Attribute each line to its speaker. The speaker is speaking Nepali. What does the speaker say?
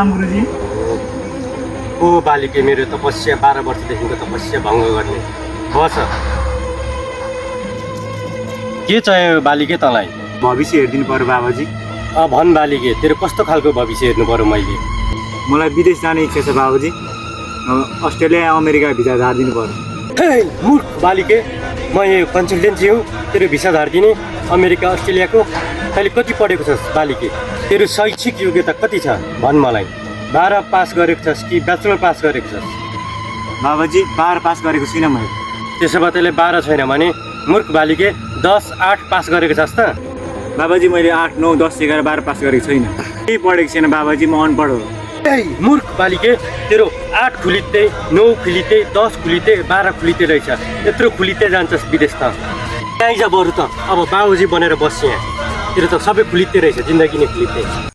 Speaker 1: प्रणाम गुरुजी।
Speaker 2: ओ बालिके, मेरो तपस्या 12 वर्षदेखिको तपस्या भङ्ग गर्ने बस। के चाहियो बालिके तँलाई?
Speaker 1: भविष्य हेरिदिनु पर्यो बाबाजी।
Speaker 2: भन बालिके, तेरो कस्तो खालको भविष्य हेर्नु पर्यो मैले?
Speaker 1: मलाई विदेश जाने इच्छा छ बाबाजी। अस्ट्रेलिया अमेरिका भिजा झारिदिनु पर्यो।
Speaker 2: हे मूर्ख बालिके, म यो कन्सल्टेन्सी हुँ, तेरो भिसा झारिदिने अमेरिका अस्ट्रेलियाको। तैँले कति पढेको छस् बालिके? तेरो शैक्षिक योग्यता कति छ भन मलाई। 12 पास गरेको छस् कि ब्याचलर पास गरेको छस्?
Speaker 1: बाबाजी 12 पास गरेको छुइनँ मैले।
Speaker 2: त्यसो भए तैँले 12 छैन भने मूर्ख बालिके 10, 8 पास गरेको छस् त?
Speaker 1: बाबाजी मैले 8, 9, 10, 11, 12 पास गरेको छैन। केही पढेको छैन बाबाजी, म अनपढ हो।
Speaker 2: ए मूर्ख बालिके, तेरो 8 खुलिते, 9 खुलिते, 10 खुलिते, 12 खुलिते रहेछ। यत्रो खुलिते जान्छस् विदेश त? त्यहीँ जा बरु त। अब बाबुजी बनेर बस् यहाँ। तेरो त सबै खुलिते रहेछ, जिन्दगी नै खुलिते।